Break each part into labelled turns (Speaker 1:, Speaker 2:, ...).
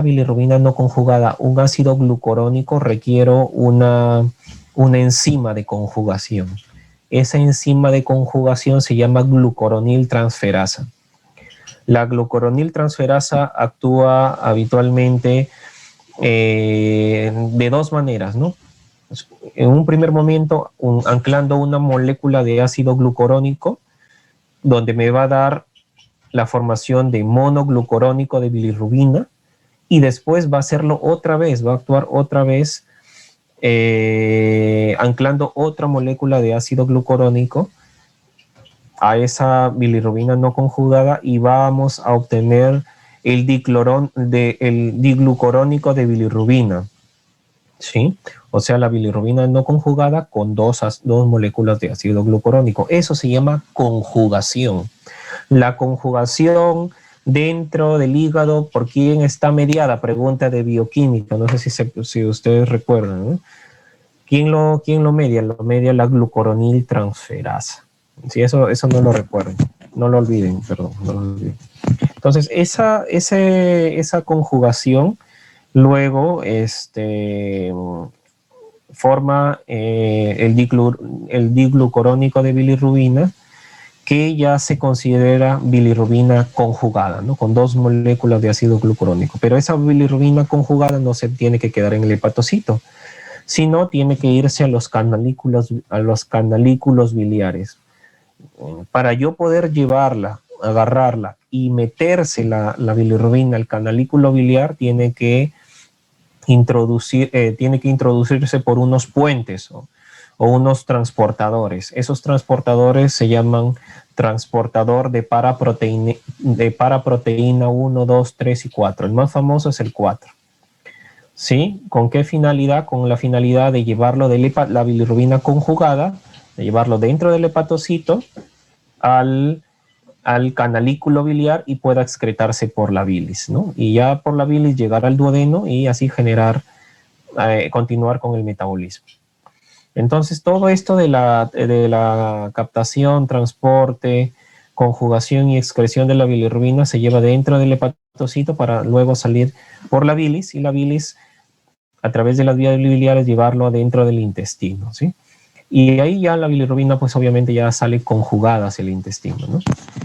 Speaker 1: bilirrubina no conjugada un ácido glucurónico, requiero una enzima de conjugación. Esa enzima de conjugación se llama glucuroniltransferasa. La glucuroniltransferasa actúa habitualmente de dos maneras, ¿no? En un primer momento, anclando una molécula de ácido glucurónico, donde me va a dar la formación de monoglucurónico de bilirrubina, y después va a hacerlo otra vez, va a actuar otra vez anclando otra molécula de ácido glucurónico a esa bilirrubina no conjugada, y vamos a obtener el diglucurónico de bilirrubina, ¿sí? O sea, la bilirrubina no conjugada con dos moléculas de ácido glucurónico. Eso se llama conjugación. La conjugación dentro del hígado, ¿por quién está mediada? Pregunta de bioquímica, no sé si ustedes recuerdan, ¿no? ¿Quién lo media? Lo media la glucuroniltransferasa. Sí, eso no lo recuerden, no lo olviden, perdón, no lo olviden. Entonces, esa conjugación luego forma el diglucurónico de bilirrubina, que ya se considera bilirrubina conjugada, ¿no? Con dos moléculas de ácido glucurónico. Pero esa bilirrubina conjugada no se tiene que quedar en el hepatocito, sino tiene que irse a los canalículos biliares. Para yo poder llevarla, agarrarla y meterse la bilirrubina al canalículo biliar, tiene que introducirse por unos puentes o unos transportadores. Esos transportadores se llaman transportador de paraproteína 1, 2, 3 y 4. El más famoso es el 4. ¿Sí? ¿Con qué finalidad? Con la finalidad de llevarlo de la bilirrubina conjugada, de llevarlo dentro del hepatocito al canalículo biliar y pueda excretarse por la bilis, ¿no? Y ya por la bilis llegar al duodeno y así continuar con el metabolismo. Entonces, todo esto de la captación, transporte, conjugación y excreción de la bilirrubina se lleva dentro del hepatocito para luego salir por la bilis, y la bilis, a través de las vías biliares, llevarlo adentro del intestino, ¿sí? Y ahí ya la bilirrubina, pues obviamente ya sale conjugada hacia el intestino, ¿no?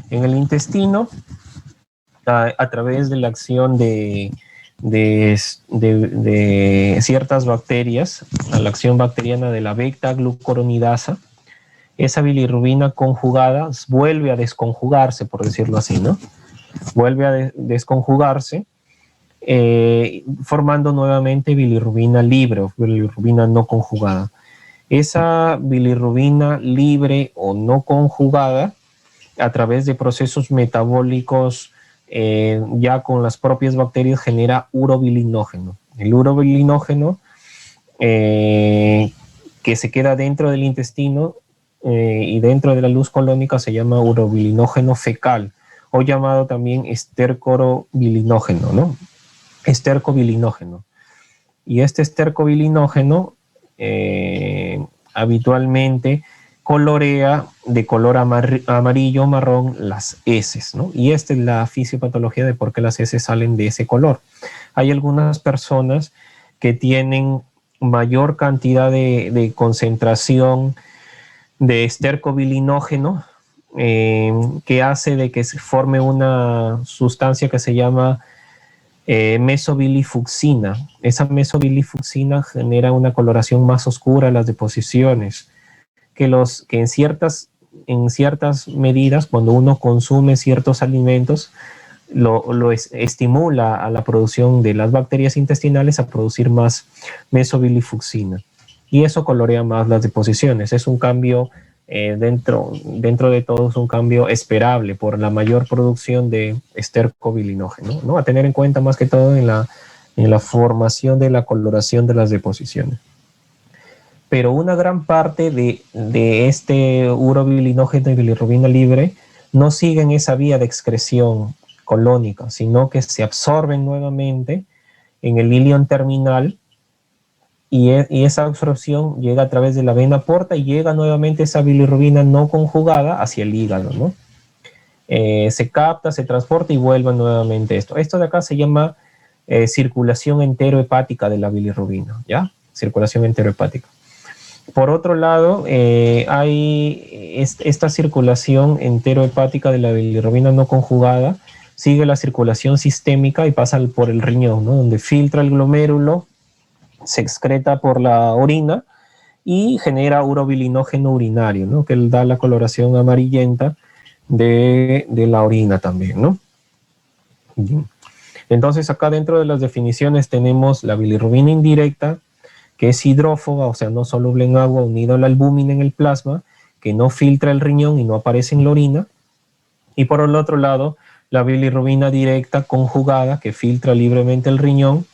Speaker 1: En el intestino, a través de la acción de ciertas bacterias, a la acción bacteriana de la beta-glucuronidasa, esa bilirrubina conjugada vuelve a desconjugarse, por decirlo así, ¿no? Vuelve a desconjugarse, formando nuevamente bilirrubina libre o bilirrubina no conjugada. Esa bilirrubina libre o no conjugada, a través de procesos metabólicos ya con las propias bacterias, genera urobilinógeno. El urobilinógeno que se queda dentro del intestino y dentro de la luz colónica se llama urobilinógeno fecal, o llamado también estercobilinógeno, ¿no? Estercobilinógeno. Y este estercobilinógeno habitualmente colorea de color amarillo o marrón las heces, ¿no? Y esta es la fisiopatología de por qué las heces salen de ese color. Hay algunas personas que tienen mayor cantidad de concentración de estercobilinógeno, que hace de que se forme una sustancia que se llama mesobilifuxina. Esa mesobilifuxina genera una coloración más oscura en las deposiciones, que en ciertas medidas, cuando uno consume ciertos alimentos, lo estimula a la producción de las bacterias intestinales a producir más mesobilifuxina, y eso colorea más las deposiciones. Es un cambio dentro de todo, es un cambio esperable por la mayor producción de estercobilinógeno, ¿no? A tener en cuenta más que todo en la formación de la coloración de las deposiciones. Pero una gran parte de este urobilinógeno y bilirrubina libre no siguen esa vía de excreción colónica, sino que se absorben nuevamente en el ilion terminal, y esa absorción llega a través de la vena porta y llega nuevamente esa bilirrubina no conjugada hacia el hígado, ¿no? Se capta, se transporta y vuelve nuevamente esto. Esto de acá se llama circulación enterohepática de la bilirrubina, ¿ya? Circulación enterohepática. Por otro lado, hay esta circulación enterohepática de la bilirrubina no conjugada, sigue la circulación sistémica y pasa por el riñón, ¿no? Donde filtra el glomérulo, se excreta por la orina y genera urobilinógeno urinario, ¿no? Que da la coloración amarillenta de la orina también, ¿no? Bien. Entonces acá dentro de las definiciones tenemos la bilirrubina indirecta, que es hidrófoba, o sea, no soluble en agua, unido a la albúmina en el plasma, que no filtra el riñón y no aparece en la orina. Y por el otro lado, la bilirrubina directa conjugada, que filtra libremente el riñón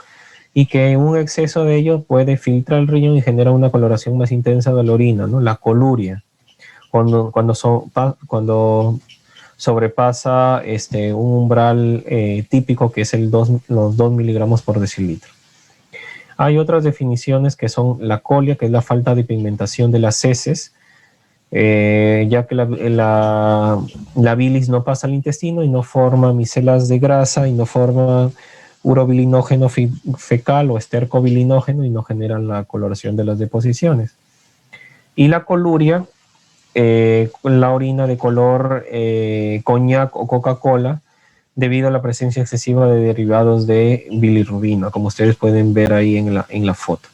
Speaker 1: y que un exceso de ello puede filtrar el riñón y genera una coloración más intensa de la orina, ¿no? La coluria, cuando sobrepasa un umbral típico que es los 2 miligramos por decilitro. Hay otras definiciones que son la colia, que es la falta de pigmentación de las heces, ya que la bilis no pasa al intestino y no forma micelas de grasa y no forma urobilinógeno fecal o estercobilinógeno y no genera la coloración de las deposiciones. Y la coluria, la orina de color coñac o Coca-Cola, debido a la presencia excesiva de derivados de bilirrubina, como ustedes pueden ver ahí en la foto.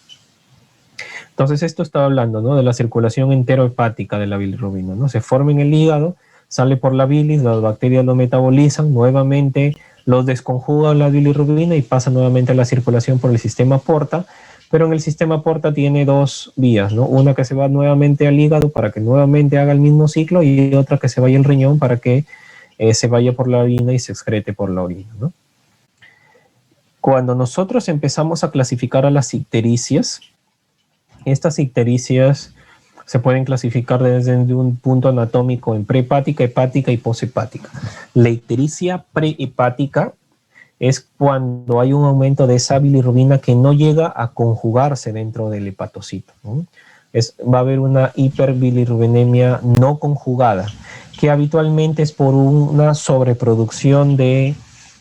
Speaker 1: Entonces esto está hablando, ¿no?, de la circulación enterohepática de la bilirrubina, ¿no? Se forma en el hígado, sale por la bilis, las bacterias lo metabolizan, nuevamente los desconjugan la bilirrubina y pasa nuevamente a la circulación por el sistema porta, pero en el sistema porta tiene dos vías, ¿no? Una que se va nuevamente al hígado para que nuevamente haga el mismo ciclo y otra que se vaya al riñón para que se vaya por la orina y se excrete por la orina, ¿no? Cuando nosotros empezamos a clasificar a las ictericias, estas ictericias se pueden clasificar desde un punto anatómico en prehepática, hepática y poshepática. La ictericia prehepática es cuando hay un aumento de esa bilirrubina que no llega a conjugarse dentro del hepatocito, ¿no? Va a haber una hiperbilirrubinemia no conjugada, que habitualmente es por una sobreproducción de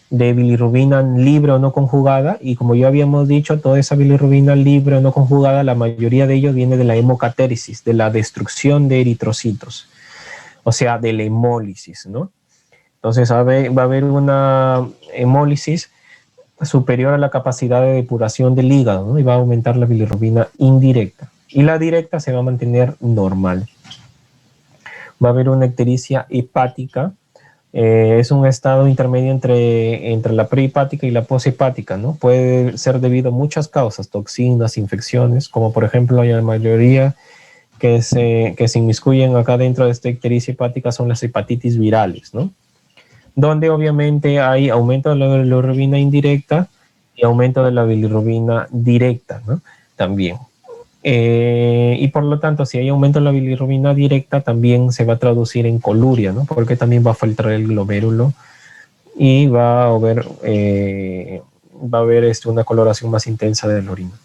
Speaker 1: bilirrubina libre o no conjugada, y como ya habíamos dicho, toda esa bilirrubina libre o no conjugada, la mayoría de ellos viene de la hemocatérisis, de la destrucción de eritrocitos, o sea, de la hemólisis, ¿no? Entonces va a haber una hemólisis superior a la capacidad de depuración del hígado, ¿no? Y va a aumentar la bilirrubina indirecta. Y la directa se va a mantener normal. Va a haber una ictericia hepática. Es un estado intermedio entre la prehepática y la poshepática, ¿no? Puede ser debido a muchas causas, toxinas, infecciones, como por ejemplo la mayoría que se inmiscuyen acá dentro de esta ictericia hepática son las hepatitis virales, ¿no? Donde obviamente hay aumento de la bilirrubina indirecta y aumento de la bilirrubina directa, ¿no? También. Y por lo tanto, si hay aumento de la bilirrubina directa, también se va a traducir en coluria, ¿no? Porque también va a filtrar el glomérulo y va a haber una coloración más intensa de la orina.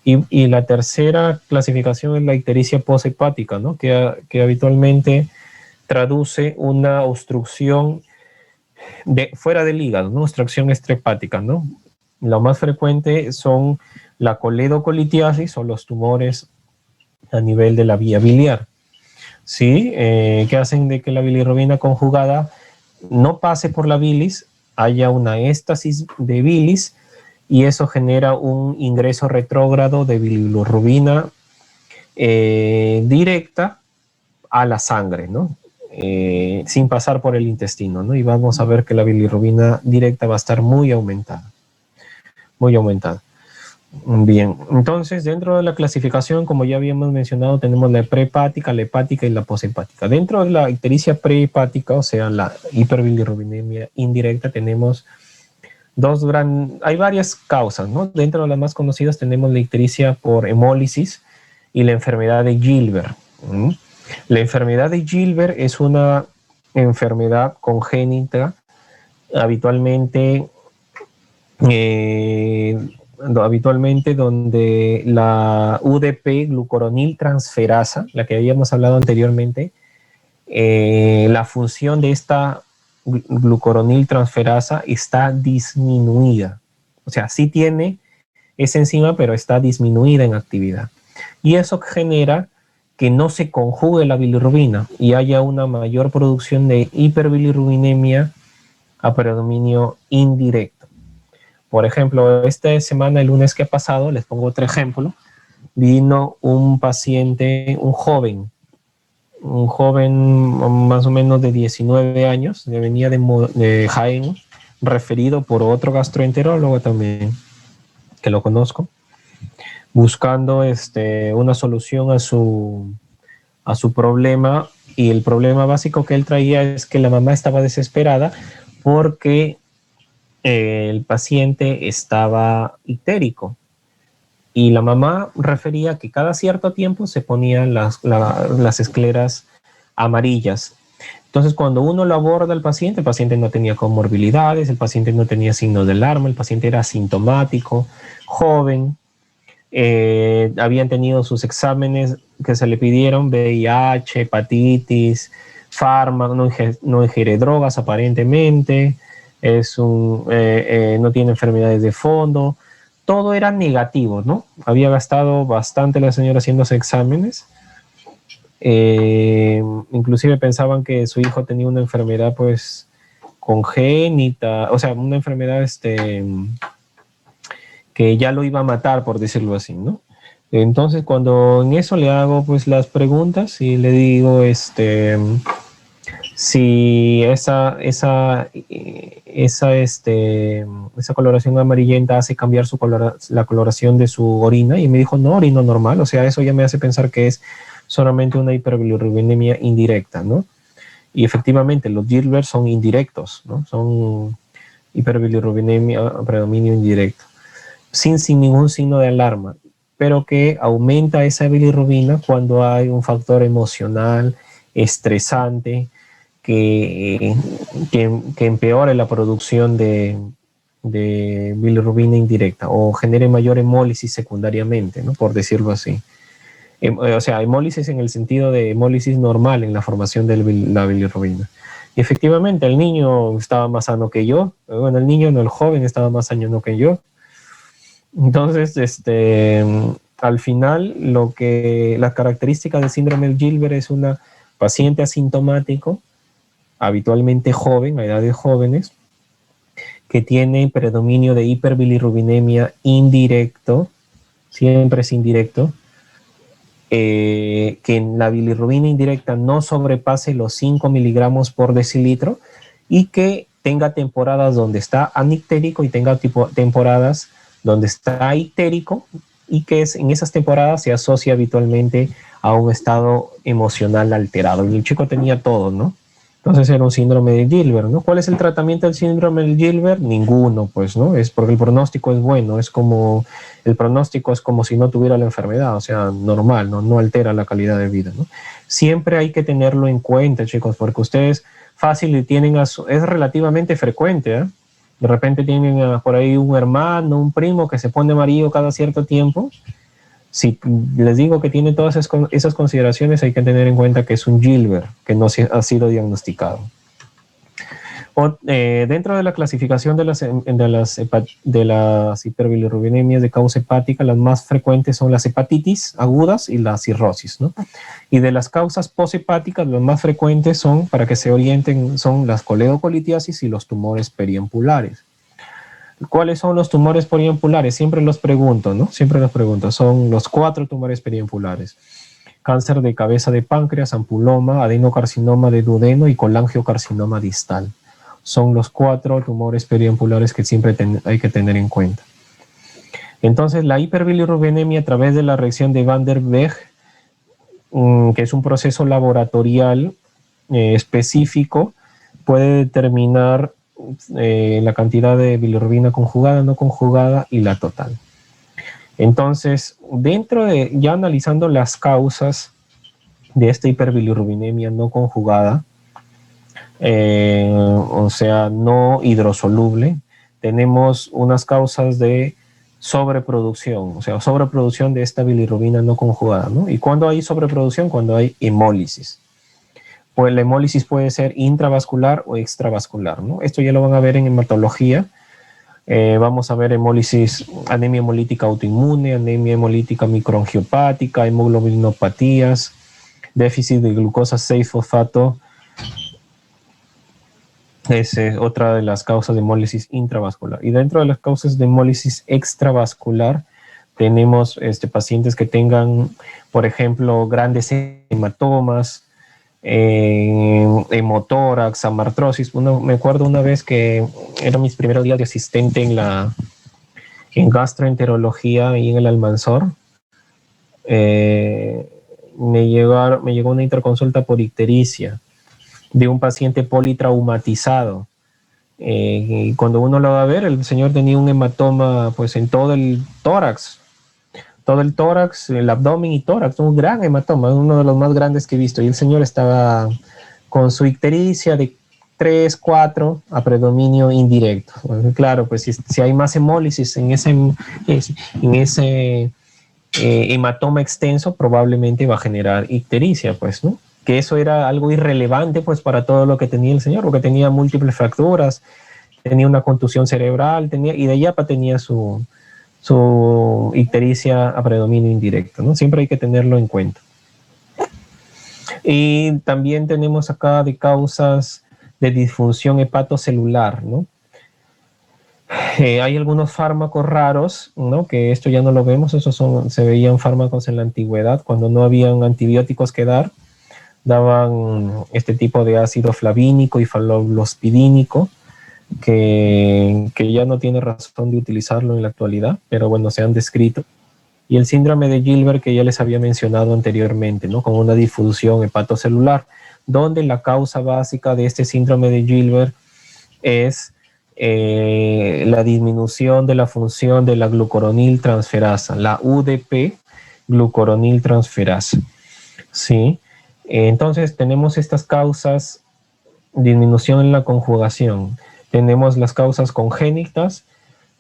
Speaker 1: Y la tercera clasificación es la ictericia poshepática, ¿no? Que habitualmente traduce una obstrucción fuera del hígado, ¿no? Obstrucción extrahepática, ¿no? Lo más frecuente son la coledocolitiasis o los tumores a nivel de la vía biliar, ¿sí? Que hacen de que la bilirrubina conjugada no pase por la bilis, haya una éstasis de bilis y eso genera un ingreso retrógrado de bilirrubina directa a la sangre, ¿no? Sin pasar por el intestino, ¿no? Y vamos a ver que la bilirrubina directa va a estar muy aumentada. Muy aumentada. Bien, entonces dentro de la clasificación, como ya habíamos mencionado, tenemos la prehepática, la hepática y la poshepática. Dentro de la ictericia prehepática, o sea, la hiperbilirrubinemia indirecta, tenemos hay varias causas, ¿no? Dentro de las más conocidas tenemos la ictericia por hemólisis y la enfermedad de Gilbert. La enfermedad de Gilbert es una enfermedad congénita, habitualmente donde la UDP, glucuroniltransferasa, la que habíamos hablado anteriormente, la función de esta glucuroniltransferasa está disminuida, O sea, sí tiene esa enzima, pero está disminuida en actividad. Y eso genera que no se conjugue la bilirrubina y haya una mayor producción de hiperbilirrubinemia a predominio indirecto. Por ejemplo, esta semana, el lunes que ha pasado, les pongo otro ejemplo, vino un paciente, un joven más o menos de 19 años, que venía de Jaén, referido por otro gastroenterólogo también, que lo conozco, buscando una solución a su problema, y el problema básico que él traía es que la mamá estaba desesperada porque el paciente estaba ictérico y la mamá refería que cada cierto tiempo se ponían las escleras amarillas. Entonces, cuando uno lo aborda al paciente, el paciente no tenía comorbilidades, el paciente no tenía signos de alarma, el paciente era asintomático, joven, habían tenido sus exámenes que se le pidieron, VIH, hepatitis, fármacos, no ingiere drogas aparentemente, no tiene enfermedades de fondo, todo era negativo, ¿no? Había gastado bastante la señora haciéndose exámenes. Inclusive pensaban que su hijo tenía una enfermedad pues congénita, o sea, una enfermedad que ya lo iba a matar, por decirlo así, ¿no? Entonces, cuando en eso le hago pues las preguntas y le digo si esa coloración amarillenta hace cambiar la coloración de su orina, y me dijo, no, orino normal. O sea, eso ya me hace pensar que es solamente una hiperbilirrubinemia indirecta, ¿no? Y efectivamente, los Gilbert son indirectos, ¿no? Son hiperbilirrubinemia a predominio indirecto, sin ningún signo de alarma, pero que aumenta esa bilirrubina cuando hay un factor emocional, estresante, que empeore la producción de bilirrubina indirecta o genere mayor hemólisis secundariamente, ¿no? Por decirlo así. O sea, hemólisis en el sentido de hemólisis normal en la formación de la bilirrubina. Y efectivamente, el niño estaba más sano que yo. Bueno, el niño, no, el joven estaba más sano que yo. Entonces, al final, la característica del síndrome de Gilbert es una paciente asintomático, habitualmente joven, a edades jóvenes, que tiene predominio de hiperbilirrubinemia indirecto, siempre es indirecto, que en la bilirrubina indirecta no sobrepase los 5 miligramos por decilitro y que tenga temporadas donde está anictérico y tenga temporadas donde está ictérico, y que en esas temporadas se asocia habitualmente a un estado emocional alterado. Y el chico tenía todo, ¿no? Entonces era un síndrome de Gilbert, ¿no? ¿Cuál es el tratamiento del síndrome de Gilbert? Ninguno, pues, ¿no? Es porque el pronóstico es bueno, el pronóstico es como si no tuviera la enfermedad, o sea, normal, ¿no? No altera la calidad de vida, ¿no? Siempre hay que tenerlo en cuenta, chicos, porque ustedes fácil tienen, es relativamente frecuente, ¿eh? De repente tienen por ahí un hermano, un primo que se pone amarillo cada cierto tiempo. Si les digo que tiene todas esas consideraciones, hay que tener en cuenta que es un Gilbert, que no ha sido diagnosticado. Dentro de la clasificación de las hiperbilirrubinemias de causa hepática, las más frecuentes son las hepatitis agudas y la cirrosis, ¿no? Y de las causas poshepáticas, las más frecuentes son, para que se orienten, son las coledocolitiasis y los tumores periampulares. ¿Cuáles son los tumores periampulares? Siempre los pregunto, ¿no? Siempre los pregunto. Son los 4 tumores periampulares: cáncer de cabeza de páncreas, ampuloma, adenocarcinoma de duodeno y colangiocarcinoma distal. Son los 4 tumores periampulares que siempre hay que tener en cuenta. Entonces, la hiperbilirrubinemia a través de la reacción de Van der Weghe, que es un proceso laboratorial específico, puede determinar la cantidad de bilirrubina conjugada, no conjugada y la total. Entonces, ya analizando las causas de esta hiperbilirrubinemia no conjugada, o sea, no hidrosoluble, tenemos unas causas de sobreproducción, o sea, sobreproducción de esta bilirrubina no conjugada, ¿no? ¿Y cuándo hay sobreproducción? Cuando hay hemólisis. Pues la hemólisis puede ser intravascular o extravascular, ¿no? Esto ya lo van a ver en hematología. Vamos a ver hemólisis, anemia hemolítica autoinmune, anemia hemolítica microangiopática, hemoglobinopatías, déficit de glucosa 6-fosfato, es otra de las causas de hemólisis intravascular. Y dentro de las causas de hemólisis extravascular tenemos pacientes que tengan, por ejemplo, grandes hematomas, hemotórax, amartrosis. Me acuerdo una vez que eran mis primeros días de asistente en gastroenterología y en el Almanzor. Me llegó una interconsulta por ictericia de un paciente politraumatizado. Y cuando uno lo va a ver, el señor tenía un hematoma pues en todo el tórax, el abdomen y tórax, un gran hematoma, uno de los más grandes que he visto. Y el señor estaba con su ictericia de 3, 4 a predominio indirecto. Bueno, claro, pues si hay más hemólisis en ese hematoma extenso, probablemente va a generar ictericia, pues, ¿no? Que eso era algo irrelevante, pues, para todo lo que tenía el señor, porque tenía múltiples fracturas, tenía una contusión cerebral, y de Yapa tenía su ictericia a predominio indirecto, ¿no? Siempre hay que tenerlo en cuenta. Y también tenemos acá de causas de disfunción hepatocelular, ¿no? Hay algunos fármacos raros, ¿no? Que esto ya no lo vemos, se veían fármacos en la antigüedad, cuando no habían antibióticos que dar, daban este tipo de ácido flavínico y falospidínico, que ya no tiene razón de utilizarlo en la actualidad, pero bueno, se han descrito. Y el síndrome de Gilbert, que ya les había mencionado anteriormente, ¿no? Con una difusión hepatocelular, donde la causa básica de este síndrome de Gilbert es la disminución de la función de la glucoronil transferasa, la UDP glucoronil transferasa. ¿Sí? Entonces tenemos estas causas, disminución en la conjugación, tenemos las causas congénitas,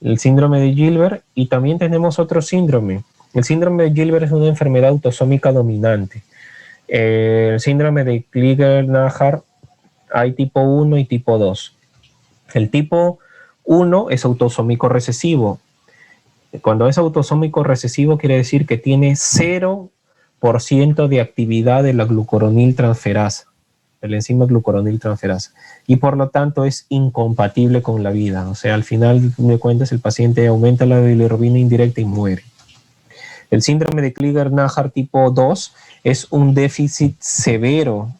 Speaker 1: el síndrome de Gilbert, y también tenemos otro síndrome. El síndrome de Gilbert es una enfermedad autosómica dominante. El síndrome de Crigler-Najjar hay tipo 1 y tipo 2. El tipo 1 es autosómico recesivo. Cuando es autosómico recesivo quiere decir que tiene 0% de actividad de la glucoronil transferasa, de la enzima glucoronil transferasa, y por lo tanto es incompatible con la vida. O sea, al final de cuentas el paciente aumenta la bilirrubina indirecta y muere. El síndrome de Crigler-Najjar tipo 2 es un déficit severo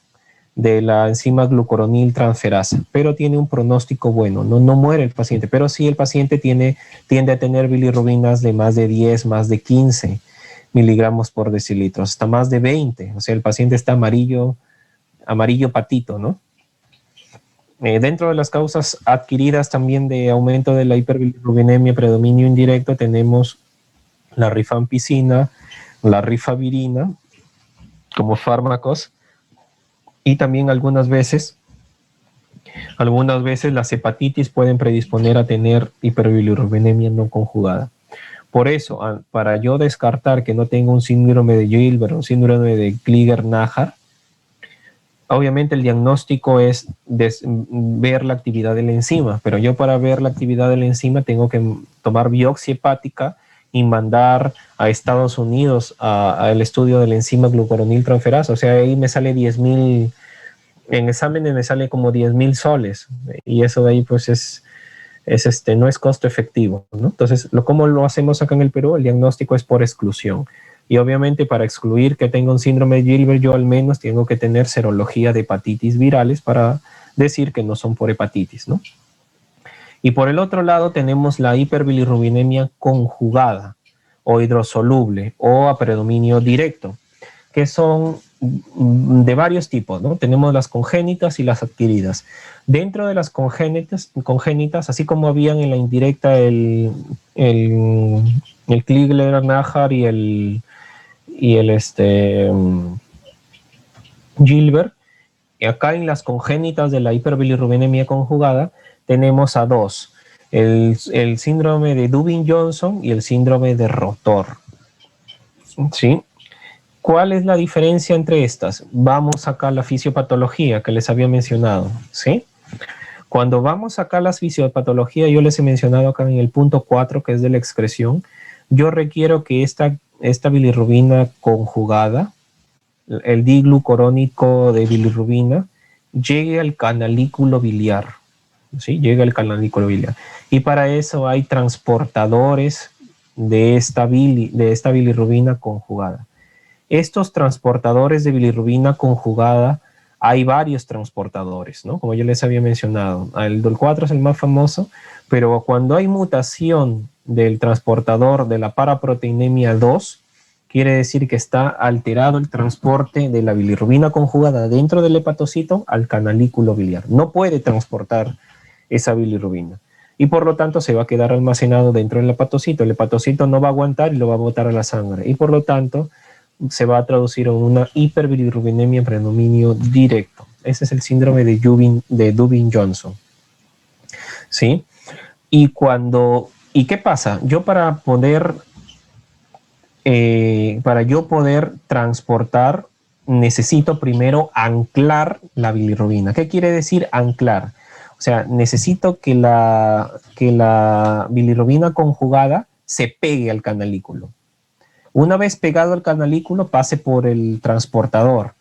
Speaker 1: de la enzima glucoronil transferasa, pero tiene un pronóstico bueno, no muere el paciente, pero sí el paciente tiende a tener bilirrubinas de más de 10, más de 15 miligramos por decilitro, hasta más de 20, o sea, el paciente está amarillo patito, ¿no? Dentro de las causas adquiridas también de aumento de la hiperbilirrubinemia predominio indirecto tenemos la rifampicina, la rifavirina como fármacos, y también algunas veces las hepatitis pueden predisponer a tener hiperbilirrubinemia no conjugada. Por eso, para yo descartar que no tengo un síndrome de Gilbert, un síndrome de Crigler-Najjar, obviamente el diagnóstico es ver la actividad de la enzima, pero yo para ver la actividad de la enzima tengo que tomar biopsia hepática y mandar a Estados Unidos al estudio de la enzima glucoronil transferasa. O sea, ahí me sale 10,000, en exámenes me sale como 10,000 soles, y eso de ahí pues no es costo efectivo, ¿no? Entonces, ¿cómo lo hacemos acá en el Perú? El diagnóstico es por exclusión. Y obviamente para excluir que tenga un síndrome de Gilbert, yo al menos tengo que tener serología de hepatitis virales para decir que no son por hepatitis, ¿no? Y por el otro lado tenemos la hiperbilirrubinemia conjugada o hidrosoluble o a predominio directo, que son de varios tipos, ¿no? Tenemos las congénitas y las adquiridas. Dentro de las congénitas, así como habían en la indirecta el Crigler-Najjar y el Gilbert, acá en las congénitas de la hiperbilirrubinemia conjugada tenemos a dos, el síndrome de Dubin-Johnson y el síndrome de Rotor. ¿Sí? ¿Cuál es la diferencia entre estas? Vamos acá a la fisiopatología que les había mencionado, ¿sí? Cuando vamos acá a las fisiopatologías, yo les he mencionado acá en el punto 4, que es de la excreción, yo requiero que esta bilirrubina conjugada, el diglucurónico de bilirrubina, llegue al canalículo biliar, ¿sí? Llega al canalículo biliar. Y para eso hay transportadores de esta bilirrubina conjugada. Estos transportadores de bilirrubina conjugada, hay varios transportadores, ¿no? Como yo les había mencionado. El DOL4 es el más famoso, pero cuando hay mutación del transportador de la paraproteinemia 2, quiere decir que está alterado el transporte de la bilirrubina conjugada dentro del hepatocito al canalículo biliar. No puede transportar esa bilirrubina. Y por lo tanto se va a quedar almacenado dentro del hepatocito. El hepatocito no va a aguantar y lo va a botar a la sangre. Y por lo tanto se va a traducir en una hiperbilirrubinemia en predominio directo. Ese es el síndrome de Dubin-Johnson. ¿Sí? ¿Y qué pasa? Para yo poder transportar, necesito primero anclar la bilirrubina. ¿Qué quiere decir anclar? O sea, necesito que la bilirrubina conjugada se pegue al canalículo. Una vez pegado al canalículo, pase por el transportador,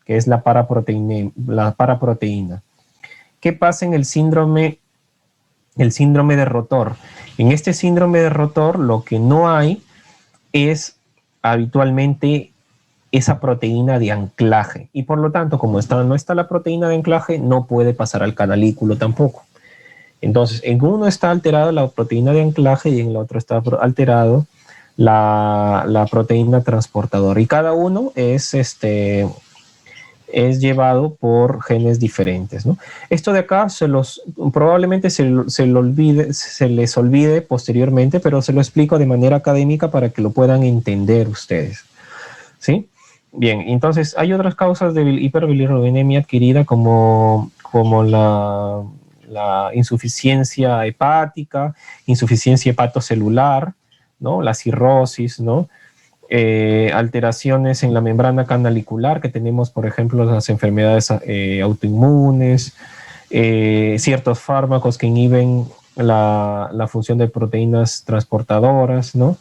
Speaker 1: que es la paraproteína. ¿Qué pasa en el síndrome de Rotor? En este síndrome de Rotor, lo que no hay es habitualmente esa proteína de anclaje. Y por lo tanto, como no está la proteína de anclaje, no puede pasar al canalículo tampoco. Entonces, en uno está alterada la proteína de anclaje y en el otro está alterado la proteína transportadora. Y cada uno es llevado por genes diferentes, ¿no? Esto de acá probablemente se les olvide posteriormente, pero se lo explico de manera académica para que lo puedan entender ustedes, ¿sí? Bien, entonces hay otras causas de hiperbilirrubinemia adquirida como la insuficiencia hepática, insuficiencia hepatocelular, ¿no? La cirrosis, ¿no? Alteraciones en la membrana canalicular que tenemos, por ejemplo, las enfermedades autoinmunes, ciertos fármacos que inhiben la función de proteínas transportadoras, ¿no?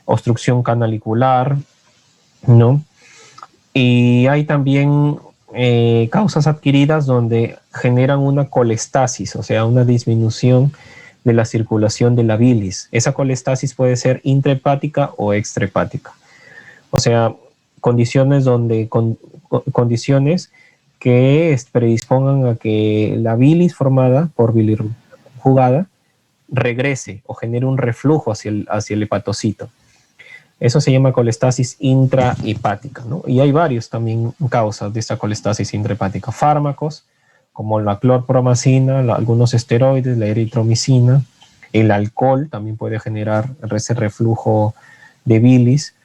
Speaker 1: Obstrucción canalicular, ¿no? Y hay también causas adquiridas donde generan una colestasis, o sea, una disminución de la circulación de la bilis. Esa colestasis puede ser intrahepática o extrahepática. O sea, condiciones que predispongan a que la bilis formada por bilirrubina conjugada regrese o genere un reflujo hacia el hepatocito. Eso se llama colestasis intrahepática, ¿no? Y hay varios también causas de esta colestasis intrahepática. Fármacos como la clorpromacina, algunos esteroides, la eritromicina, el alcohol también puede generar ese reflujo de bilis.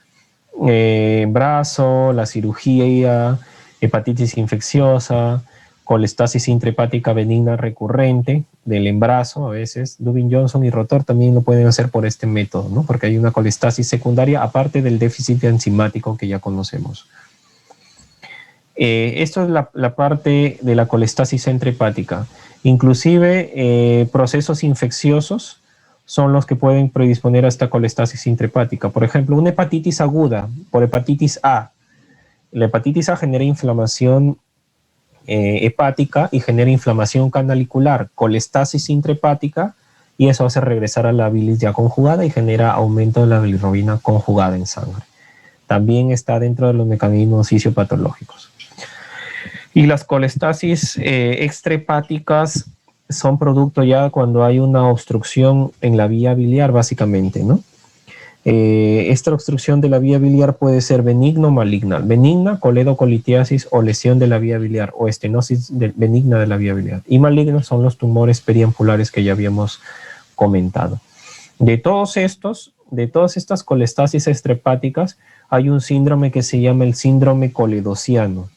Speaker 1: Brazo, la cirugía, hepatitis infecciosa, colestasis intrahepática benigna recurrente del embrazo, a veces Dubin-Johnson y Rotor también lo pueden hacer por este método, ¿no? Porque hay una colestasis secundaria aparte del déficit enzimático que ya conocemos. Esto es la parte de la colestasis intrahepática. Inclusive procesos infecciosos son los que pueden predisponer a esta colestasis intrahepática. Por ejemplo, una hepatitis aguda por hepatitis A. La hepatitis A genera inflamación hepática y genera inflamación canalicular, colestasis intrahepática, y eso hace regresar a la bilis ya conjugada y genera aumento de la bilirrubina conjugada en sangre. También está dentro de los mecanismos fisiopatológicos. Y las colestasis extrahepáticas son producto ya cuando hay una obstrucción en la vía biliar, básicamente, ¿no? Esta obstrucción de la vía biliar puede ser benigna o maligna. Benigna, coledocolitiasis o lesión de la vía biliar o estenosis benigna de la vía biliar. Y malignos son los tumores periampulares que ya habíamos comentado. De todas estas colestasis extrahepáticas, hay un síndrome que se llama el síndrome coledociano.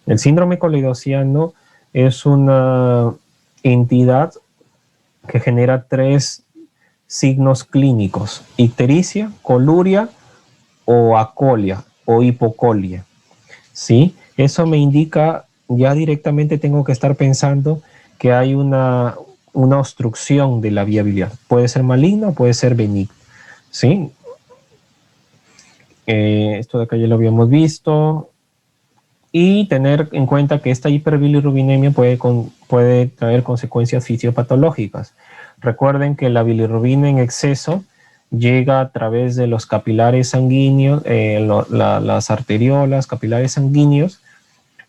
Speaker 1: El síndrome coledociano es una entidad que genera 3 signos clínicos: ictericia, coluria o acolia o hipocolia, ¿sí? Eso me indica, ya directamente tengo que estar pensando que hay una obstrucción de la vía biliar. Puede ser maligna o puede ser benigna, ¿sí? Esto de acá ya lo habíamos visto. Y tener en cuenta que esta hiperbilirrubinemia puede traer consecuencias fisiopatológicas. Recuerden que la bilirrubina en exceso llega a través de los capilares sanguíneos, las arteriolas, capilares sanguíneos,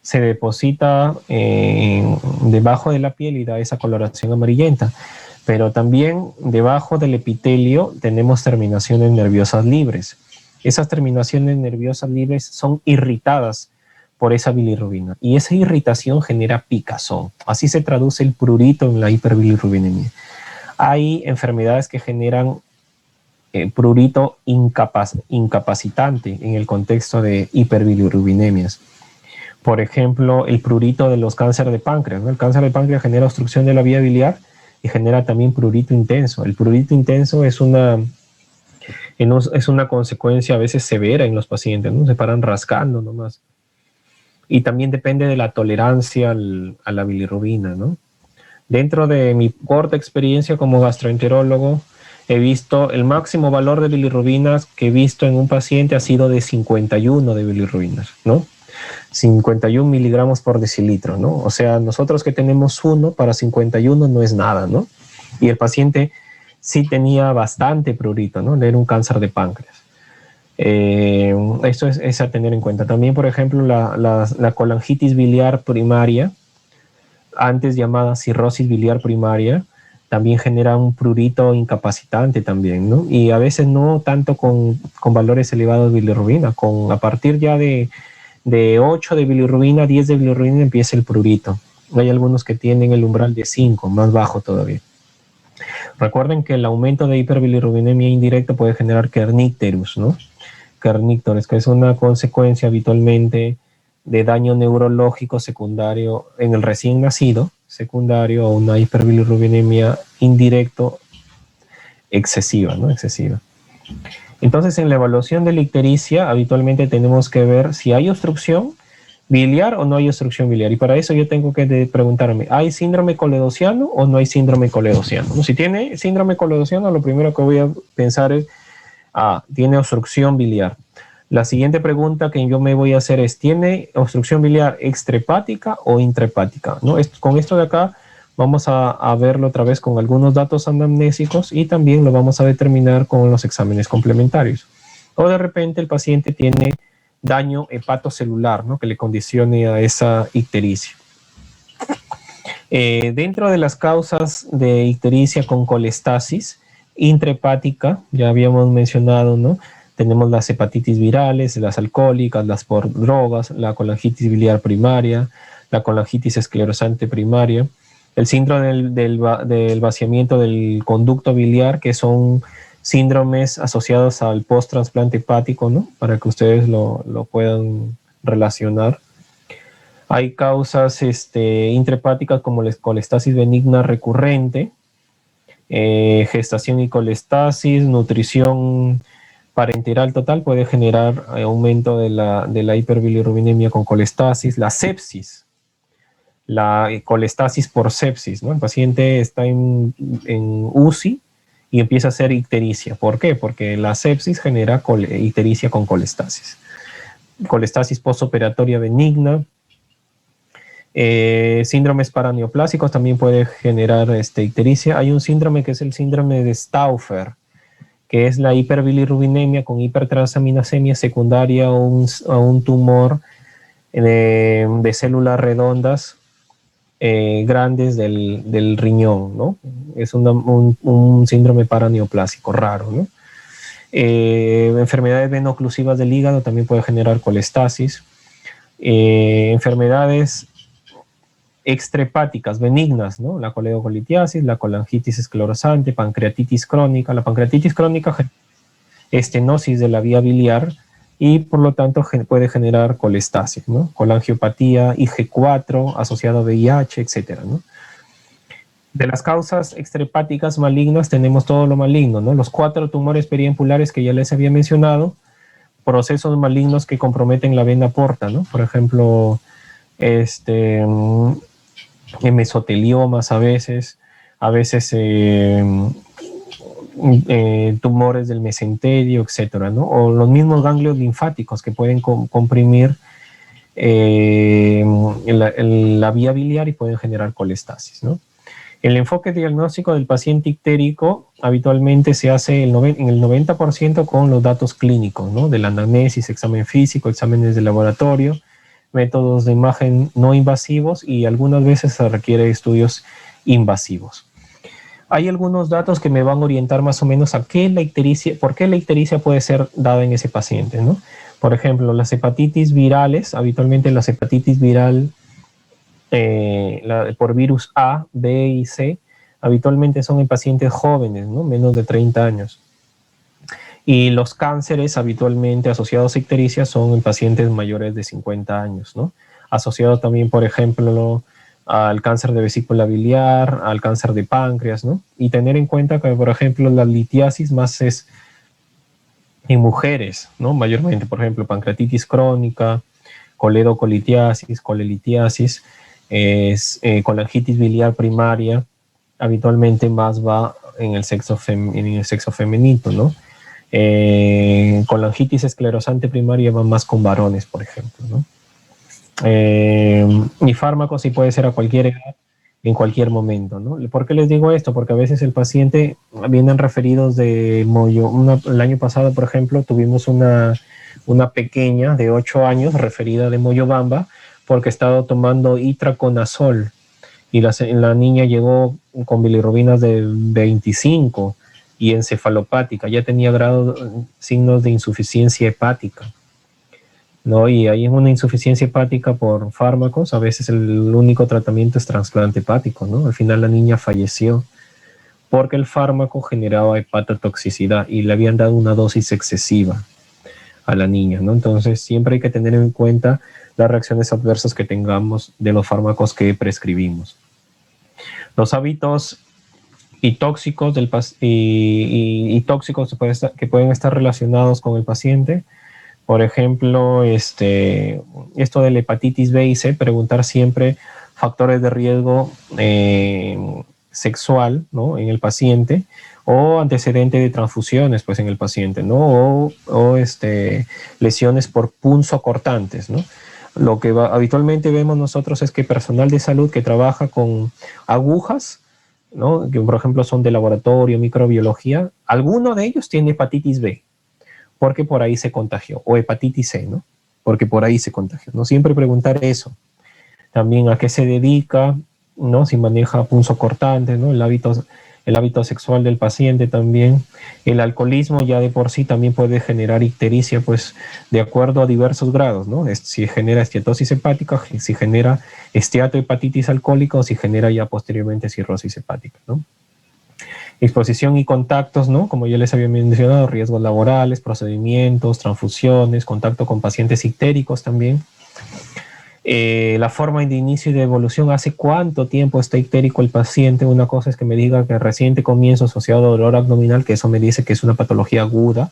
Speaker 1: se deposita debajo de la piel y da esa coloración amarillenta. Pero también debajo del epitelio tenemos terminaciones nerviosas libres. Esas terminaciones nerviosas libres son irritadas por esa bilirrubina y esa irritación genera picazón. Así se traduce el prurito en la hiperbilirrubinemia. Hay enfermedades que generan prurito incapacitante en el contexto de hiperbilirrubinemias. Por ejemplo, el prurito de los cánceres de páncreas, ¿no? El cáncer de páncreas genera obstrucción de la vía biliar y genera también prurito intenso. El prurito intenso es una consecuencia a veces severa en los pacientes, ¿no? Se paran rascando nomás. Y también depende de la tolerancia a la bilirrubina, ¿no? Dentro de mi corta experiencia como gastroenterólogo, he visto el máximo valor de bilirrubinas que he visto en un paciente ha sido de 51 de bilirrubinas, ¿no? 51 miligramos por decilitro, ¿no? O sea, nosotros que tenemos 1 para 51 no es nada, ¿no? Y el paciente sí tenía bastante prurito, ¿no? Era un cáncer de páncreas. Esto es a tener en cuenta. También, por ejemplo, la colangitis biliar primaria, antes llamada cirrosis biliar primaria, también genera un prurito incapacitante también, ¿no? Y a veces no tanto con valores elevados de bilirrubina, a partir ya de 8 de bilirrubina, 10 de bilirrubina empieza el prurito. Hay algunos que tienen el umbral de 5, más bajo todavía. Recuerden que el aumento de hiperbilirrubinemia indirecta puede generar kernicterus, ¿no? Kernicterus, que es una consecuencia habitualmente de daño neurológico secundario en el recién nacido, secundario a una hiperbilirrubinemia indirecto excesiva, ¿no? Excesiva. Entonces, en la evaluación de la ictericia, habitualmente tenemos que ver si hay obstrucción biliar o no hay obstrucción biliar. Y para eso yo tengo que preguntarme, ¿hay síndrome coledociano o no hay síndrome coledociano? Si tiene síndrome coledociano, lo primero que voy a pensar es, tiene obstrucción biliar. La siguiente pregunta que yo me voy a hacer es, ¿tiene obstrucción biliar extrahepática o intrahepática? ¿No? Con esto de acá vamos a verlo otra vez con algunos datos anamnésicos y también lo vamos a determinar con los exámenes complementarios. O de repente el paciente tiene daño hepatocelular, ¿no? Que le condicione a esa ictericia. Dentro de las causas de ictericia con colestasis intrahepática, ya habíamos mencionado, ¿no? Tenemos las hepatitis virales, las alcohólicas, las por drogas, la colangitis biliar primaria, la colangitis esclerosante primaria, el síndrome del vaciamiento del conducto biliar, que son síndromes asociados al post-trasplante hepático, ¿no? Para que ustedes lo puedan relacionar. Hay causas intrahepáticas como la colestasis benigna recurrente, gestación y colestasis, nutrición parenteral total puede generar aumento de la hiperbilirrubinemia con colestasis, la sepsis, la colestasis por sepsis, ¿no? El paciente está en UCI y empieza a hacer ictericia. ¿Por qué? Porque la sepsis genera ictericia con colestasis. Colestasis postoperatoria benigna, síndromes paraneoplásicos también puede generar ictericia. Hay un síndrome que es el síndrome de Stauffer, que es la hiperbilirrubinemia con hipertransaminasemia secundaria a un tumor de células redondas grandes del riñón, ¿no? Es un síndrome paraneoplásico raro, ¿no? Enfermedades veno-oclusivas del hígado también puede generar colestasis. Enfermedades extrahepáticas benignas, ¿no? La coledocolitiasis, la colangitis esclerosante, pancreatitis crónica. La pancreatitis crónica estenosis de la vía biliar y por lo tanto puede generar colestasis, ¿no? Colangiopatía, IG4 asociado a VIH, etcétera, ¿no? De las causas extrahepáticas malignas tenemos todo lo maligno, ¿no? Los 4 tumores periampulares que ya les había mencionado, procesos malignos que comprometen la vena porta, ¿no? Por ejemplo, mesoteliomas a veces tumores del mesenterio, etcétera, ¿no? O los mismos ganglios linfáticos que pueden comprimir la vía biliar y pueden generar colestasis, ¿no? El enfoque diagnóstico del paciente ictérico habitualmente se hace en el 90% con los datos clínicos, ¿no? De la anamnesis, examen físico, exámenes de laboratorio, métodos de imagen no invasivos y algunas veces se requiere estudios invasivos. Hay algunos datos que me van a orientar más o menos a por qué la ictericia puede ser dada en ese paciente, ¿no? Por ejemplo, las hepatitis virales, habitualmente las hepatitis viral por virus A, B y C, habitualmente son en pacientes jóvenes, ¿no? Menos de 30 años. Y los cánceres habitualmente asociados a ictericia son en pacientes mayores de 50 años, ¿no? Asociados también, por ejemplo, al cáncer de vesícula biliar, al cáncer de páncreas, ¿no? Y tener en cuenta que, por ejemplo, la litiasis más es en mujeres, ¿no? Mayormente, por ejemplo, pancreatitis crónica, coledocolitiasis, colelitiasis, colangitis biliar primaria, habitualmente más va en el sexo femenino, ¿no? Colangitis esclerosante primaria va más con varones, por ejemplo, ¿no? Y fármacos sí puede ser a cualquier edad, en cualquier momento, ¿no? ¿Por qué les digo esto? Porque a veces el paciente vienen referidos de Moyo. El año pasado, por ejemplo, tuvimos una pequeña de 8 años referida de Moyobamba porque estaba tomando itraconazol y la niña llegó con bilirrubinas de 25 y encefalopática, ya tenía signos de insuficiencia hepática, ¿no? Y ahí es una insuficiencia hepática por fármacos, a veces el único tratamiento es trasplante hepático, ¿no? Al final la niña falleció porque el fármaco generaba hepatotoxicidad y le habían dado una dosis excesiva a la niña, ¿no? Entonces siempre hay que tener en cuenta las reacciones adversas que tengamos de los fármacos que prescribimos. Los hábitos y tóxicos, tóxicos que pueden estar relacionados con el paciente. Por ejemplo, esto de la hepatitis B y C, preguntar siempre factores de riesgo sexual, ¿no? En el paciente, o antecedente de transfusiones, pues, en el paciente, ¿no? O lesiones por punzocortantes, ¿no? Lo que habitualmente vemos nosotros es que personal de salud que trabaja con agujas, ¿no? Que por ejemplo son de laboratorio, microbiología, alguno de ellos tiene hepatitis B, porque por ahí se contagió, o hepatitis C, ¿no? Porque por ahí se contagió, ¿no? Siempre preguntar eso. También a qué se dedica, ¿no? Si maneja punzocortantes, ¿no? El hábito sexual del paciente también. El alcoholismo ya de por sí también puede generar ictericia, pues, de acuerdo a diversos grados, ¿no? Si genera esteatosis hepática, si genera esteatohepatitis alcohólica o si genera ya posteriormente cirrosis hepática, ¿no? Exposición y contactos, ¿no? Como ya les había mencionado, riesgos laborales, procedimientos, transfusiones, contacto con pacientes ictéricos también. La forma de inicio y de evolución, hace cuánto tiempo está ictérico el paciente. Una cosa es que me diga que reciente comienzo asociado a dolor abdominal, que eso me dice que es una patología aguda,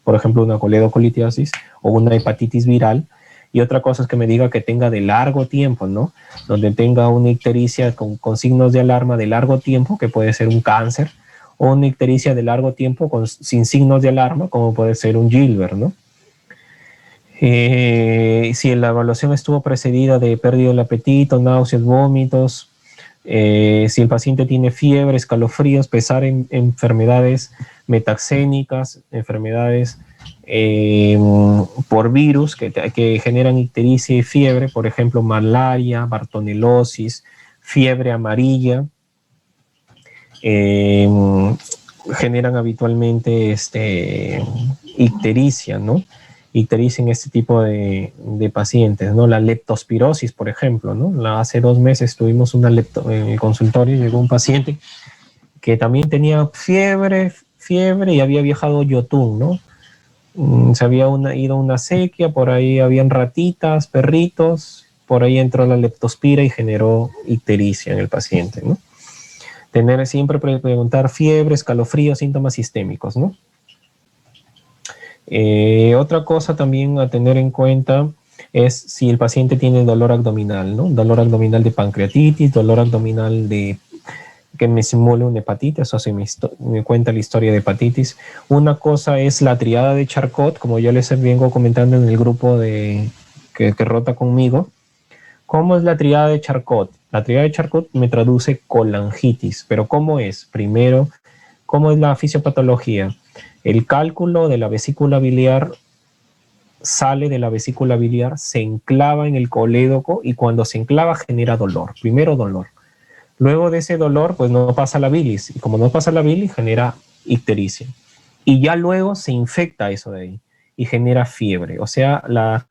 Speaker 1: por ejemplo una coledocolitiasis o una hepatitis viral, y otra cosa es que me diga que tenga de largo tiempo, ¿no? Donde tenga una ictericia con signos de alarma de largo tiempo, que puede ser un cáncer, o una ictericia de largo tiempo sin signos de alarma, como puede ser un Gilbert, ¿no? Si la evaluación estuvo precedida de pérdida del apetito, náuseas, vómitos, si el paciente tiene fiebre, escalofríos, pesar en enfermedades metaxénicas, enfermedades por virus que generan ictericia y fiebre, por ejemplo, malaria, bartonelosis, fiebre amarilla, generan habitualmente ictericia, ¿no? Ictericia en este tipo de pacientes, ¿no? La leptospirosis, por ejemplo, ¿no? Hace 2 meses tuvimos en el consultorio, llegó un paciente que también tenía fiebre y había viajado a Yotun, ¿no? Se había ido a una sequía, por ahí habían ratitas, perritos, por ahí entró la leptospira y generó ictericia en el paciente, ¿no? Siempre preguntar fiebre, escalofríos, síntomas sistémicos, ¿no? Otra cosa también a tener en cuenta es si el paciente tiene dolor abdominal, ¿no? Dolor abdominal de pancreatitis, dolor abdominal de que me simule una hepatitis, o si me cuenta la historia de hepatitis. Una cosa es la triada de Charcot, como yo les vengo comentando en el grupo que rota conmigo. ¿Cómo es la triada de Charcot? La triada de Charcot me traduce colangitis, pero ¿cómo es? Primero, ¿cómo es la fisiopatología? El cálculo de la vesícula biliar sale de la vesícula biliar, se enclava en el colédoco y cuando se enclava genera dolor. Primero dolor. Luego de ese dolor, pues no pasa la bilis. Y como no pasa la bilis, genera ictericia. Y ya luego se infecta eso de ahí y genera fiebre. O sea, la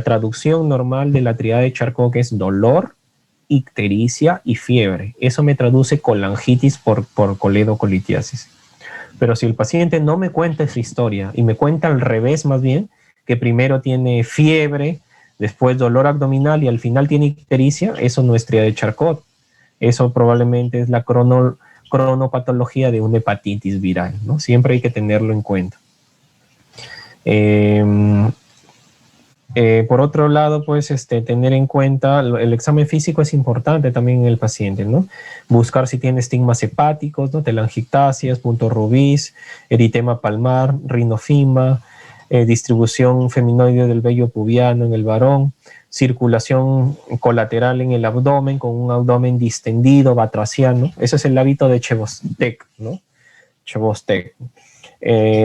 Speaker 1: traducción normal de la triada de Charcot es dolor, ictericia y fiebre. Eso me traduce colangitis por coledocolitiasis. Pero si el paciente no me cuenta esa historia y me cuenta al revés más bien, que primero tiene fiebre, después dolor abdominal y al final tiene ictericia, eso no es triada de Charcot. Eso probablemente es la cronopatología de una hepatitis viral, ¿no? Siempre hay que tenerlo en cuenta. Por otro lado, pues tener en cuenta el examen físico es importante también en el paciente, ¿no? Buscar si tiene estigmas hepáticos, ¿no? Telangiectasias, punto rubis, eritema palmar, rinofima, distribución feminoide del vello pubiano en el varón, circulación colateral en el abdomen con un abdomen distendido, batraciano. Ese es el hábito de Chebostek, ¿no? Chebostek.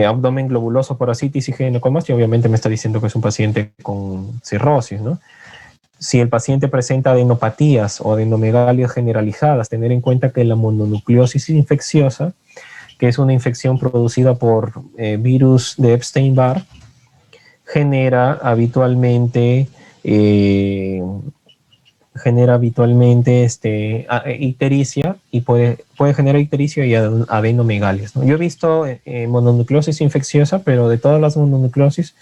Speaker 1: Abdomen globuloso por ascitis y ginecomastia, obviamente me está diciendo que es un paciente con cirrosis, ¿no? Si el paciente presenta adenopatías o adenomegalias generalizadas, tener en cuenta que la mononucleosis infecciosa, que es una infección producida por virus de Epstein-Barr, genera habitualmente ictericia y puede generar ictericia y adenomegalias, ¿no? Yo he visto mononucleosis infecciosa, pero de todas las mononucleosis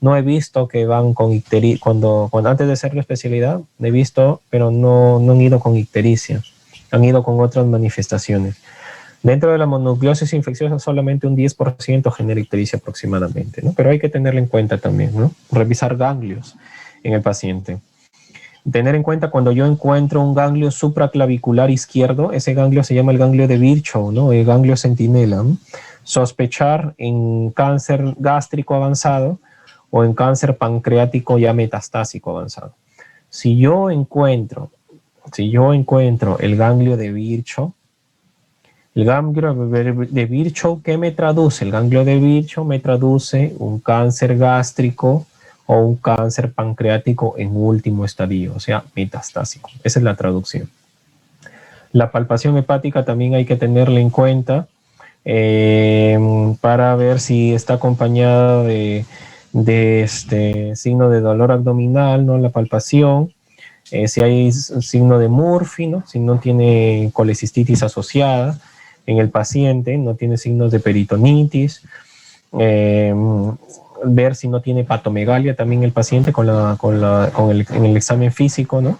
Speaker 1: no he visto que van con ictericia. Cuando antes de hacer la especialidad, he visto, pero no han ido con ictericia, han ido con otras manifestaciones. Dentro de la mononucleosis infecciosa solamente un 10% genera ictericia aproximadamente, ¿no? Pero hay que tenerlo en cuenta también, ¿no? Revisar ganglios en el paciente. Tener en cuenta cuando yo encuentro un ganglio supraclavicular izquierdo, ese ganglio se llama el ganglio de Virchow, ¿no? El ganglio centinela, ¿no? Sospechar en cáncer gástrico avanzado o en cáncer pancreático ya metastásico avanzado. Si yo encuentro el ganglio de Virchow, el ganglio de Virchow, ¿qué me traduce? El ganglio de Virchow me traduce un cáncer gástrico o un cáncer pancreático en último estadio, o sea, metastásico. Esa es la traducción. La palpación hepática también hay que tenerla en cuenta para ver si está acompañada de signo de dolor abdominal, ¿no? La palpación. Si hay signo de Murphy, ¿no? Si no tiene colecistitis asociada en el paciente, no tiene signos de peritonitis, ver si no tiene patomegalia también el paciente en el examen físico, ¿no?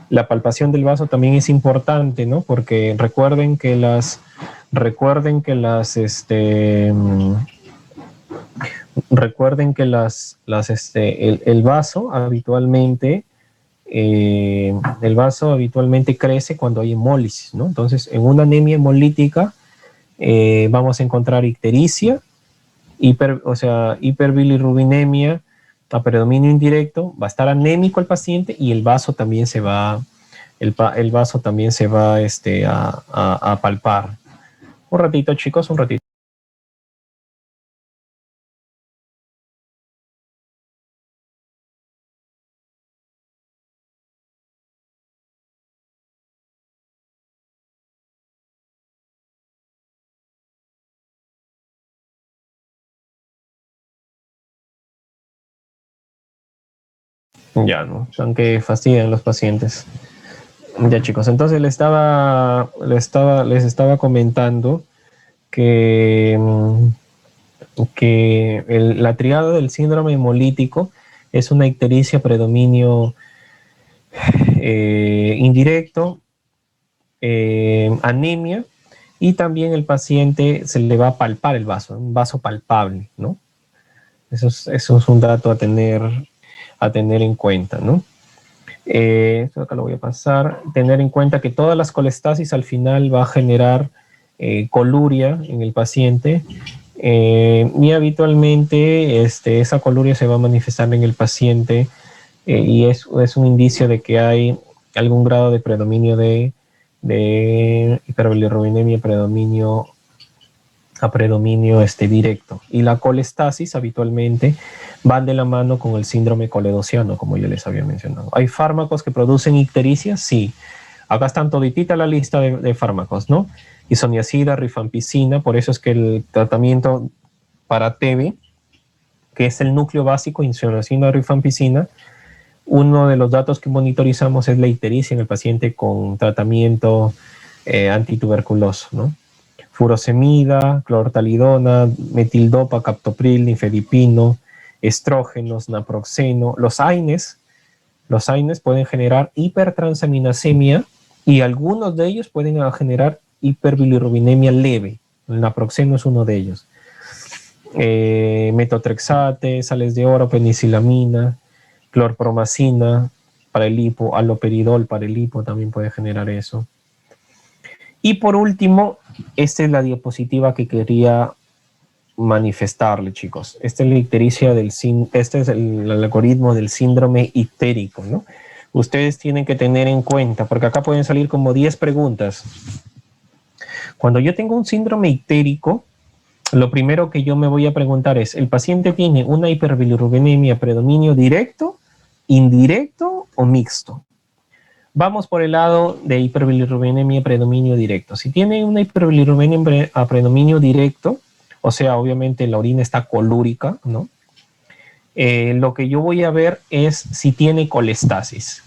Speaker 1: La palpación del vaso también es importante, ¿no? Porque recuerden que el vaso habitualmente crece cuando hay hemólisis, ¿no? Entonces, en una anemia hemolítica vamos a encontrar ictericia, hiperbilirrubinemia a predominio indirecto, va a estar anémico el paciente y el vaso también se va a palpar. Un ratito, chicos, un ratito. Ya, ¿no? Aunque fastidian los pacientes. Ya, chicos, entonces les estaba comentando que, la triada del síndrome hemolítico es una ictericia predominio indirecto, anemia, y también el paciente se le va a palpar el vaso, un vaso palpable, ¿no? Eso es un dato a tener a tener en cuenta, ¿no? Esto acá lo voy a pasar. Tener en cuenta que todas las colestasis al final va a generar coluria en el paciente, y habitualmente esa coluria se va a manifestar en el paciente, y es un indicio de que hay algún grado de predominio de hiperbilirrubinemia, predominio directo. Y la colestasis habitualmente van de la mano con el síndrome coledociano, como ya les había mencionado. ¿Hay fármacos que producen ictericia? Sí. Acá están toditita la lista de fármacos, ¿no? Isoniazida, rifampicina, por eso es que el tratamiento para TB, que es el núcleo básico, isoniazida, rifampicina, uno de los datos que monitorizamos es la ictericia en el paciente con tratamiento antituberculoso, ¿no? Furosemida, clortalidona, metildopa, captopril, nifedipino, estrógenos, naproxeno. Los AINES pueden generar hipertransaminasemia y algunos de ellos pueden generar hiperbilirrubinemia leve. El naproxeno es uno de ellos. Metotrexate, sales de oro, penicilamina, clorpromacina para el hipo, haloperidol para el hipo también puede generar eso. Y por último, esta es la diapositiva que quería manifestarle, chicos. Esta es la ictericia este es el algoritmo del síndrome ictérico, ¿no? Ustedes tienen que tener en cuenta, porque acá pueden salir como 10 preguntas. Cuando yo tengo un síndrome ictérico, lo primero que yo me voy a preguntar es, ¿el paciente tiene una hiperbilirrubinemia predominio directo, indirecto o mixto? Vamos por el lado de hiperbilirrubinemia predominio directo. Si tiene una hiperbilirrubinemia a predominio directo, o sea, obviamente la orina está colúrica, ¿no? Lo que yo voy a ver es si tiene colestasis.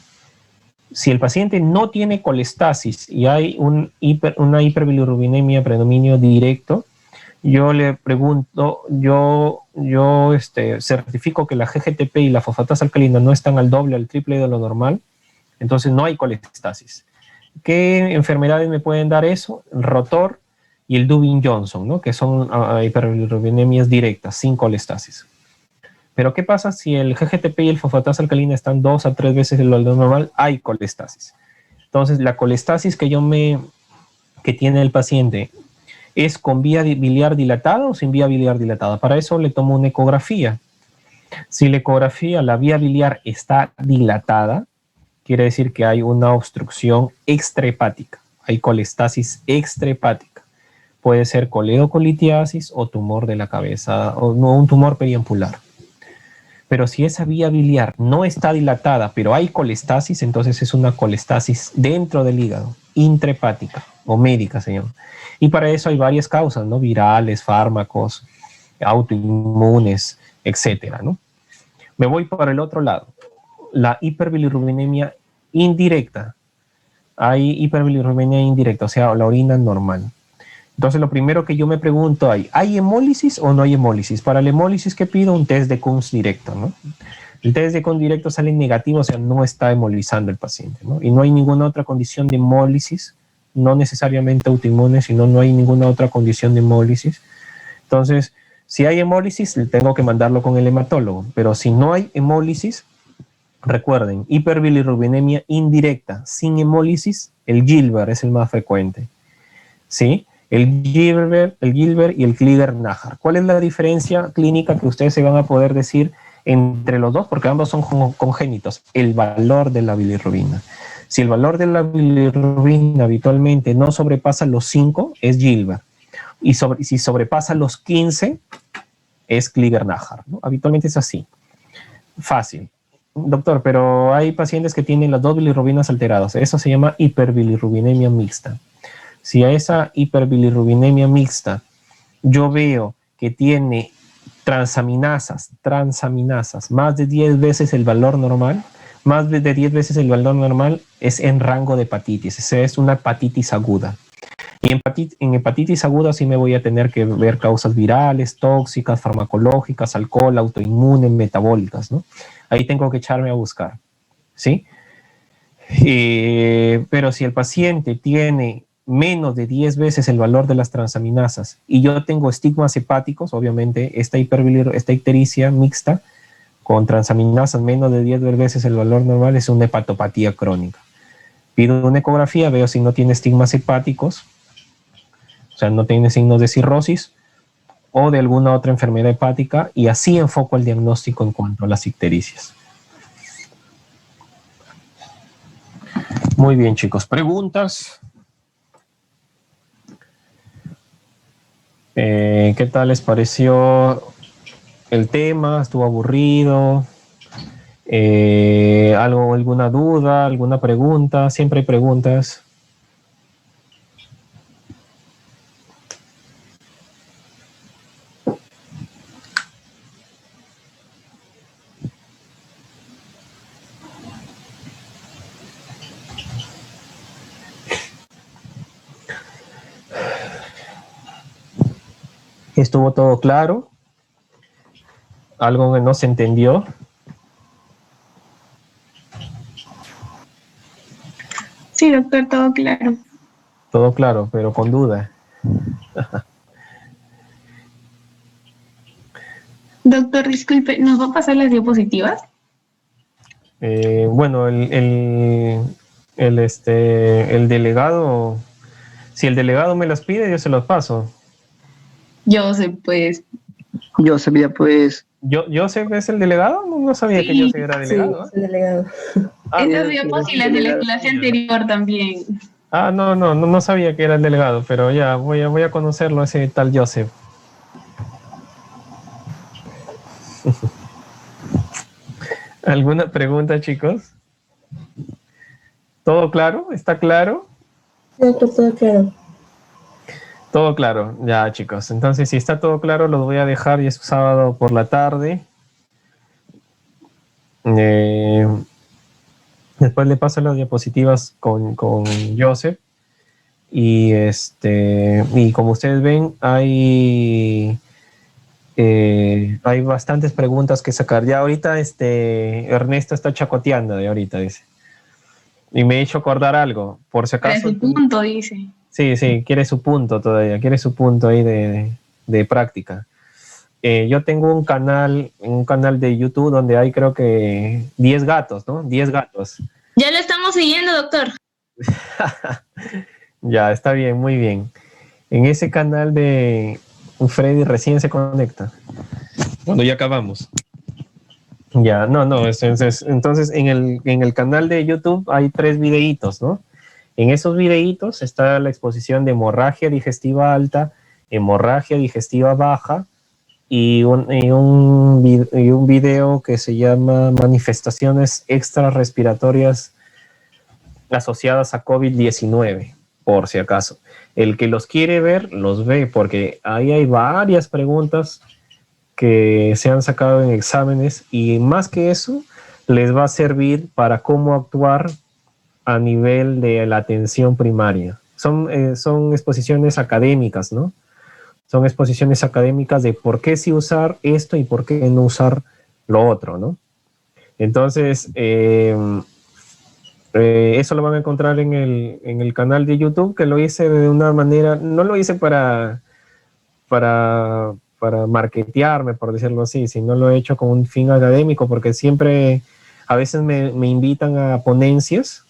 Speaker 1: Si el paciente no tiene colestasis y hay una hiperbilirrubinemia predominio directo, yo le pregunto, yo certifico que la GGTP y la fosfatasa alcalina no están al doble, al triple de lo normal, entonces no hay colestasis. ¿Qué enfermedades me pueden dar eso? El rotor y el Dubin-Johnson, ¿no? Que son hiperbilirrubinemia directas, sin colestasis. Pero ¿qué pasa si el GGTP y el fosfatasa alcalina están 2 a 3 veces el valor normal? Hay colestasis. Entonces, la colestasis que tiene el paciente es con vía biliar dilatada o sin vía biliar dilatada. Para eso le tomo una ecografía. Si la ecografía, la vía biliar está dilatada, quiere decir que hay una obstrucción extrahepática. Hay colestasis extrahepática. Puede ser coledocolitiasis o tumor de la cabeza, o no, un tumor periampular. Pero si esa vía biliar no está dilatada, pero hay colestasis, entonces es una colestasis dentro del hígado, intrahepática o médica se llama. Y para eso hay varias causas, ¿no? Virales, fármacos, autoinmunes, etcétera, ¿no? Me voy para el otro lado. La hiperbilirrubinemia indirecta. Hay hiperbilirrubinemia indirecta, o sea, la orina normal. Entonces, lo primero que yo me pregunto ¿hay hemólisis o no hay hemólisis? Para la hemólisis, ¿qué pido? Un test de Kunz directo, ¿no? El test de Kunz directo sale negativo, o sea, no está hemolizando el paciente, ¿no? Y no hay ninguna otra condición de hemólisis, no necesariamente autoinmune, sino no hay ninguna otra condición de hemólisis. Entonces, si hay hemólisis, tengo que mandarlo con el hematólogo. Pero si no hay hemólisis, recuerden, hiperbilirrubinemia indirecta, sin hemólisis, el Gilbert es el más frecuente, ¿sí? El Gilbert y el Kliger-Najar. ¿Cuál es la diferencia clínica que ustedes se van a poder decir entre los dos? Porque ambos son congénitos. El valor de la bilirrubina. Si el valor de la bilirrubina habitualmente no sobrepasa los 5, es Gilbert. Y si sobrepasa los 15, es Kliger-Najar, ¿no? Habitualmente es así. Fácil. Doctor, pero hay pacientes que tienen las dos bilirrubinas alteradas. Eso se llama hiperbilirrubinemia mixta. Si a esa hiperbilirrubinemia mixta yo veo que tiene transaminasas, más de 10 veces el valor normal, más de 10 veces el valor normal es en rango de hepatitis. Esa es una hepatitis aguda. Y en hepatitis aguda sí me voy a tener que ver causas virales, tóxicas, farmacológicas, alcohol, autoinmunes, metabólicas, ¿no? Ahí tengo que echarme a buscar, ¿sí? Pero si el paciente tiene menos de 10 veces el valor de las transaminasas y yo tengo estigmas hepáticos, obviamente esta ictericia mixta con transaminasas menos de 10 veces el valor normal, es una hepatopatía crónica. Pido una ecografía, veo si no tiene estigmas hepáticos, o sea, no tiene signos de cirrosis o de alguna otra enfermedad hepática, y así enfoco el diagnóstico en cuanto a las ictericias. Muy bien, chicos. ¿Preguntas? ¿Qué tal les pareció el tema? ¿Estuvo aburrido? ¿Alguna duda? ¿Alguna pregunta? Siempre hay preguntas. ¿Estuvo todo claro? ¿Algo que no se entendió?
Speaker 2: Sí, doctor, todo claro.
Speaker 1: Todo claro, pero con duda.
Speaker 2: Doctor, disculpe, ¿nos va a pasar las diapositivas?
Speaker 1: Bueno, el delegado, si el delegado me las pide, yo se los paso.
Speaker 2: Yo sé, pues.
Speaker 3: Joseph, ya pues.
Speaker 1: ¿Joseph es el delegado? No sabía que Joseph era delegado.
Speaker 4: Sí, es el delegado.
Speaker 2: En las
Speaker 3: sí,
Speaker 2: diapositivas de la clase anterior también.
Speaker 1: No sabía que era el delegado, pero ya voy a conocerlo, ese tal Joseph. ¿Alguna pregunta, chicos? ¿Todo claro? ¿Está claro?
Speaker 4: Sí, doctor, todo claro.
Speaker 1: Todo claro, ya, chicos. Entonces, si está todo claro, los voy a dejar, y es sábado por la tarde. Después le paso las diapositivas con Joseph. Y como ustedes ven, hay bastantes preguntas que sacar. Ya ahorita Ernesto está chacoteando de ahorita, dice. Y me he hecho acordar algo, por si acaso.
Speaker 2: Para su punto, dice.
Speaker 1: Sí, quiere su punto todavía, quiere su punto ahí de práctica. Yo tengo un canal de YouTube donde hay, creo que 10 gatos, ¿no? 10 gatos.
Speaker 2: Ya lo estamos siguiendo, doctor.
Speaker 1: Ya, está bien, muy bien. En ese canal de Freddy recién se conecta. Cuando ya acabamos. Ya, entonces en el canal de YouTube hay 3 videitos, ¿no? En esos videitos está la exposición de hemorragia digestiva alta, hemorragia digestiva baja, y un video que se llama manifestaciones extrarrespiratorias asociadas a COVID-19, por si acaso. El que los quiere ver, los ve, porque ahí hay varias preguntas que se han sacado en exámenes, y más que eso, les va a servir para cómo actuar a nivel de la atención primaria. Son exposiciones académicas, ¿no? Son exposiciones académicas de por qué sí usar esto y por qué no usar lo otro, ¿no? Entonces, eso lo van a encontrar en el canal de YouTube, que lo hice de una manera, no lo hice para marketearme, por decirlo así, sino lo he hecho con un fin académico, porque siempre, a veces me invitan a ponencias